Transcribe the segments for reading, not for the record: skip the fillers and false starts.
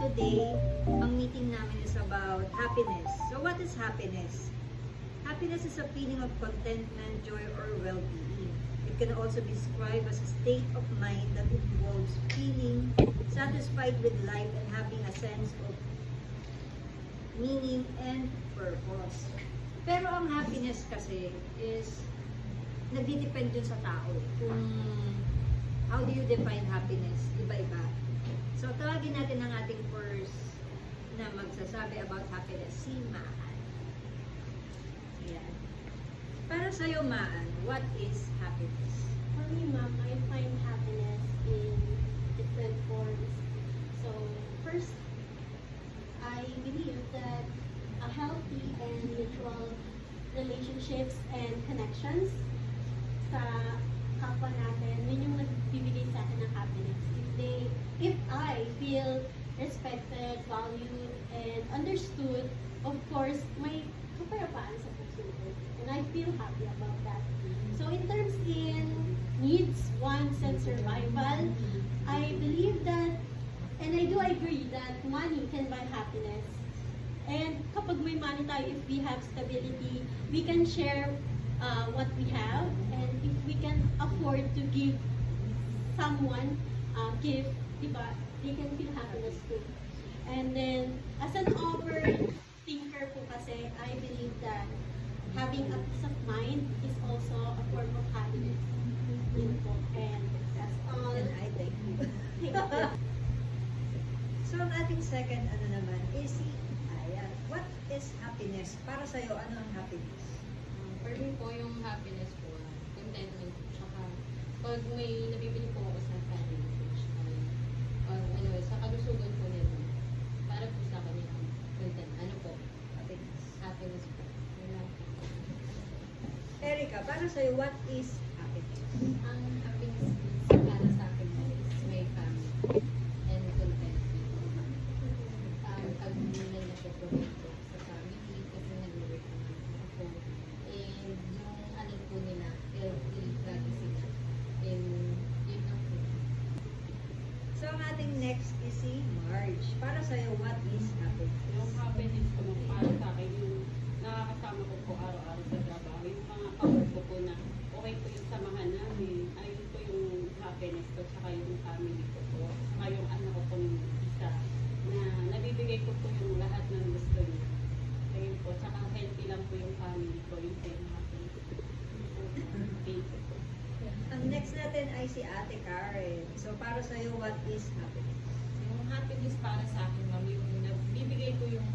today, ang meeting namin is about happiness. So what is happiness? Happiness is a feeling of contentment, joy, or well-being. It can also be described as a state of mind that involves feeling satisfied with life and having a sense of meaning and purpose. Pero ang happiness kasi is nagdidepend yun sa tao. Kung how do you define happiness? Iba-iba. So, tawagin natin ang ating first na magsasabi about happiness, si Maan. Ayan. Para sa'yo, Maan, what is happiness? For me, ma'am, I find happiness in different forms. So, first, I believe that a healthy and mutual relationships and connections sa kapwa natin, yun yung nagbibigay sa akin ng happiness. If I feel respected, valued, and understood, of course, may kapayapaan sa puso ko. And I feel happy about that. So in terms in needs, wants, and survival, I believe that, and I do agree that money can buy happiness. And kapag may money tayo, if we have stability, we can share what we have, and if we can afford to give someone gift, diba, they can feel happiness too. And then, as an overthinker po kasi, I believe that having a peace of mind is also a form of happiness. Yun po. And that's all. And I thank you. So, ang ating second naman is si Aya. What is happiness? Para sa'yo, ano ang happiness? For me po, yung happiness po, contentment po, tsaka pag may nabibili po ako sa family ko, tsaka sa kalusugan po nila, para po sa akin yung content. Ano po? Happiness. Happiness po. Yun lang po. Erika, para sa'yo, what is happiness? Ang happiness is para sa akin po is my family and contentment. Pag nag-provide po sa family, kasi nag-work naman ako. And yung ano po nila, healthy, lagi sila. And yun lang po. So, ang ating next is si Marge. Para sa'yo, what is happiness? Yung happiness ko nung para sa akin, yung nakakasama ko po araw-araw sa trabaho, yung mga kawork ko po na okay po yung samahan namin, ayun po yung happiness ko, saka yung family ko po, saka yung anak ko po ng isa, na nabibigay ko po yung lahat ng gusto niya. Ayun po, saka healthy lang po yung family ko, yung happiness. Thank you po. Ang next natin ay si Ate Karen. So, para sa'yo, what is happiness? Yung happiness para sa akin, ma'am, yung nagbibigay ko yung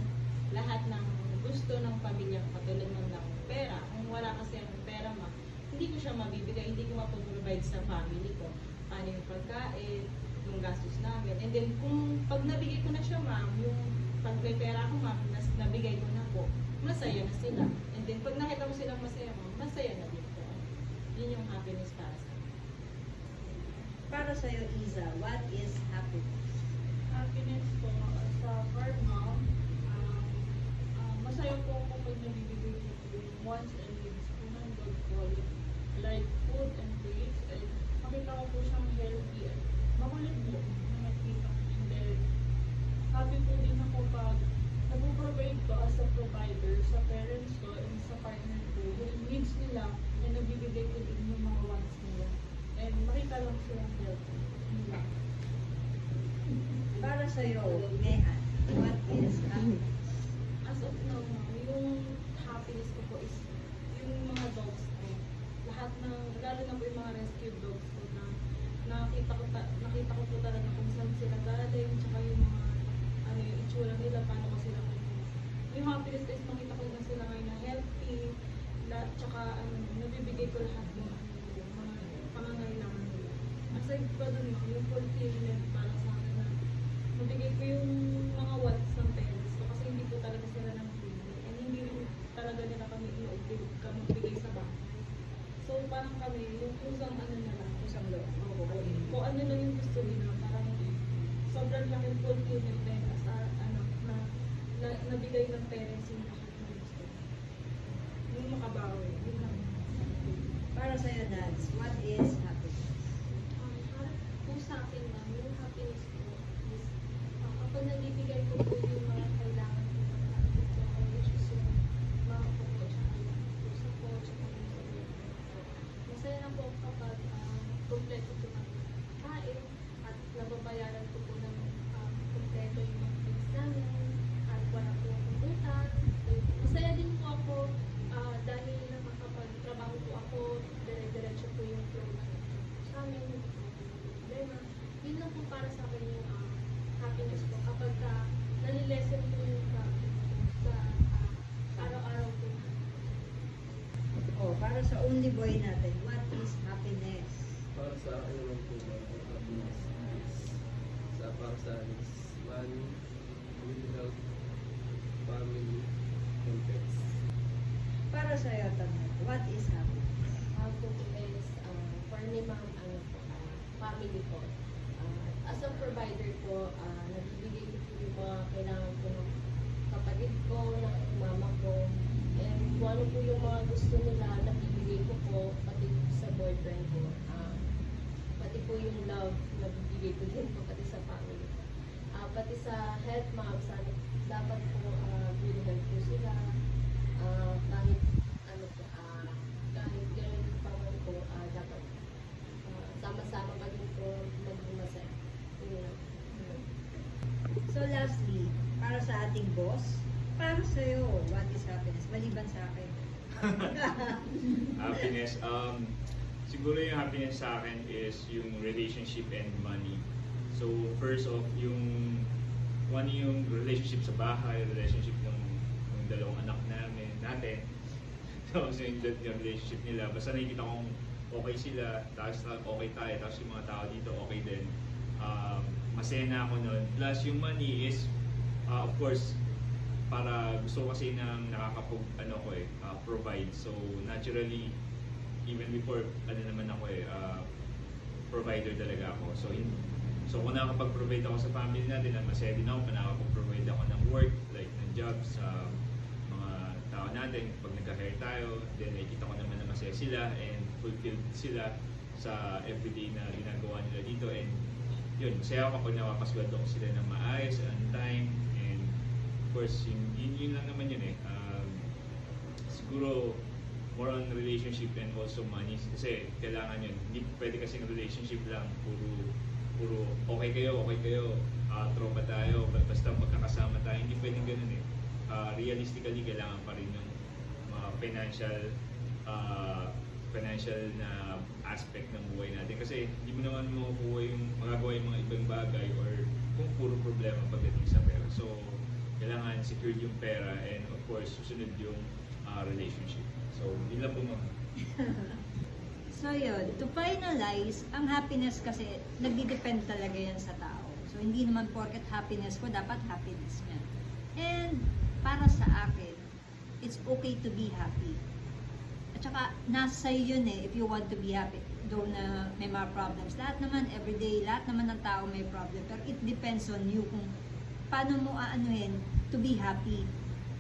lahat ng gusto ng pamilya ko, katulad ng pera. Kung wala kasi ang pera, ma'am, hindi ko siya mabibigay, hindi ko mapaprovide sa family ko. Paano yung pagkain, yung gastos namin. And then, kung pag nabigay ko na siya, ma'am, yung pag may pera ko, ma'am, nabigay ko na po, masaya na sila. And then, pag nakita ko silang masaya, ma'am, masaya na din po. Yun yung happiness para sa akin. Para sa'yo, Iza, what is happiness? Happiness po, as a bird mom, masaya po ako pag nabibigay ko po yung wants and needs po ng dog ko, like food and treats, and makita ko po siyang healthy at makulit po na nakita ko. And then, happy po din ako pag nag-provide ko as a provider sa parents ko and sa partner ko, yung needs nila, and nabibigay ko din yung mga wants nila. And makita lang silang healthy. Yun lang. Para sa'yo, Mehan, what is happiness? As of now, yung happiness ko po is yung mga dogs ko. Lahat ng, lalo na po yung mga rescue dogs ko na nakita ko po talaga kung saan sila galing, tsaka yung mga, yung itsura nila, paano ko sila kinuha. Yung happiness ko is makita ko na sila ngayon na healthy, tsaka nabibigay ko lahat ng mga pangangailangan nila. Aside pa dun, yung fulfillment para sa akin na mabigay ko yung mga wants ng parents ko kasi hindi po talaga sila nang bigay and hindi rin talaga nila kami magbigay sa bahay. So parang kami, yung kusang ano na lang, Kusang loob. kung ano lang yung gusto nila, parang sobrang laking fulfillment na yun as a anak na nabigay ng parents yung lahat ng gusto. Yung makabawi, yun lang. Para sa'yo, Nads, what is happiness? Para po sa akin, ma'am, yung happiness ko is kapag nagiging para sa only boy natin, what is happiness? Para sa akin naman po, happiness is, para sa akin is money, good health, family, and pets. Para sa iyo, Tanay, what is happiness? Happy is, for me ma'am, family po. As a provider po, nagbibigay ko po yung mga kailangan ko ng kapatid ko, ng mama ko, and kung ano po yung mga gusto nila, nabibigay ko po, pati sa boyfriend ko. Pati po yung love, nabibigay ko din po, pati sa family. Pati sa health ma'am, dapat po good health po sila. Kahit ano po, kahit gano'n pa man po, dapat sama-sama pa din po maging masaya. Yun lang. So lastly, para sa ating boss, para sa iyo, what is happiness? Maliban sa akin. Happiness, siguro yung happiness sa akin is yung relationship and money. So first off, yung relationship sa bahay, relationship ng dalawang anak natin. Tapos yung relationship nila, basta nakikita kong okay sila, tapos okay tayo, tapos yung mga tao dito okay din. Masaya na ako nun. Plus yung money is, of course, para gusto ko kasi nang provide. So naturally, even before, naman ako provider talaga ako. So kung nakakapag-provide ako sa family natin, masaya din ako, nakakapag-provide ako ng work, like ng job sa mga tao natin. Pag nagka-hair tayo, then nakikita ko naman na masaya sila and fulfilled sila sa everyday na ginagawa nila dito. And yun, masaya ako kapag napapasweldo ko sila ng maayos, on time, and of course, yun lang naman yun eh. Siguro, more on relationship and also money kasi kailangan yun. Hindi pwede kasing relationship lang, puro okay kayo, tropa tayo, basta magkakasama tayo. Hindi pwedeng ganun eh. Realistically, kailangan pa rin yung mga financial na aspect ng buhay natin kasi hindi mo naman magagawa yung mga ibang bagay or kung puro problema pagdating sa pera. So, kailangan secured yung pera and of course, susunod yung relationship. So, yun lang po mga. So yun, to finalize, ang happiness kasi nagdi-depend talaga yan sa tao. So hindi naman porket happiness ko, dapat happiness niya. And para sa akin, it's okay to be happy. At saka, nasa sa'yo yun eh, if you want to be happy. Though na may mga problems. Lahat naman, everyday, lahat naman ng tao may problem. Pero it depends on you kung paano mo aanuhin to be happy.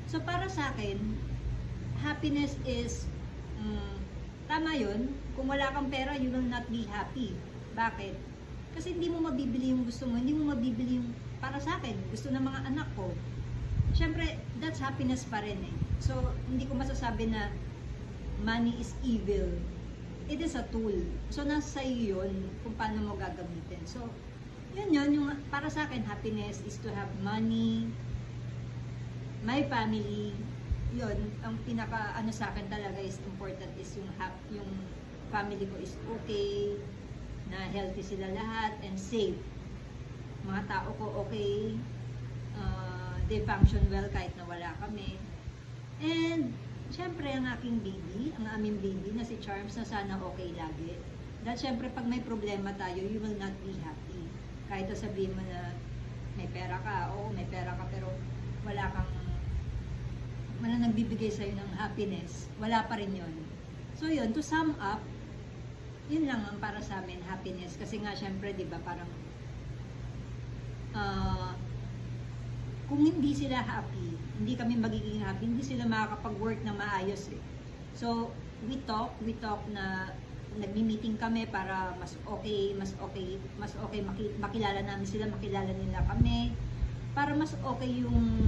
So para sa akin, happiness is, tama yun, kung wala kang pera, you will not be happy. Bakit? Kasi hindi mo mabibili yung gusto mo, hindi mo mabibili yung, para sa akin, gusto ng mga anak ko. Siyempre, that's happiness pa rin eh. So, hindi ko masasabi na money is evil. It is a tool. So, nasa iyo yun kung paano mo gagamitin. So, yun, yung para sa akin, happiness is to have money, my family, yun, ang pinaka sa akin talaga is important is yung family ko is okay, na healthy sila lahat and safe. Mga tao ko okay, they function well kahit na wala kami. And syempre ang aking baby, ang aming baby na si Charms na sana okay lagi. Dahil syempre pag may problema tayo, you will not be happy. Kahit sabihin mo na may pera ka, oo may pera ka pero wala nagbibigay sa'yo ng happiness, wala pa rin yun. So yun, to sum up, yun lang ang para sa amin, happiness. Kasi nga syempre, di ba, parang kung hindi sila happy, hindi kami magiging happy, hindi sila makakapag-work na maayos eh. So, we talk na nagmi-meeting kami para mas okay makilala namin sila, makilala nila kami, para mas okay yung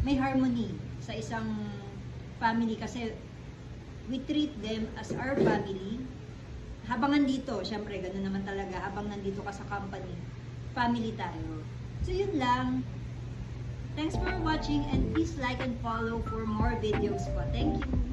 may harmony sa isang family kasi we treat them as our family. Habang nandito, syempre ganun naman talaga, habang nandito ka sa company, family tayo. So yun lang. Thanks for watching and please like and follow for more videos po. Thank you.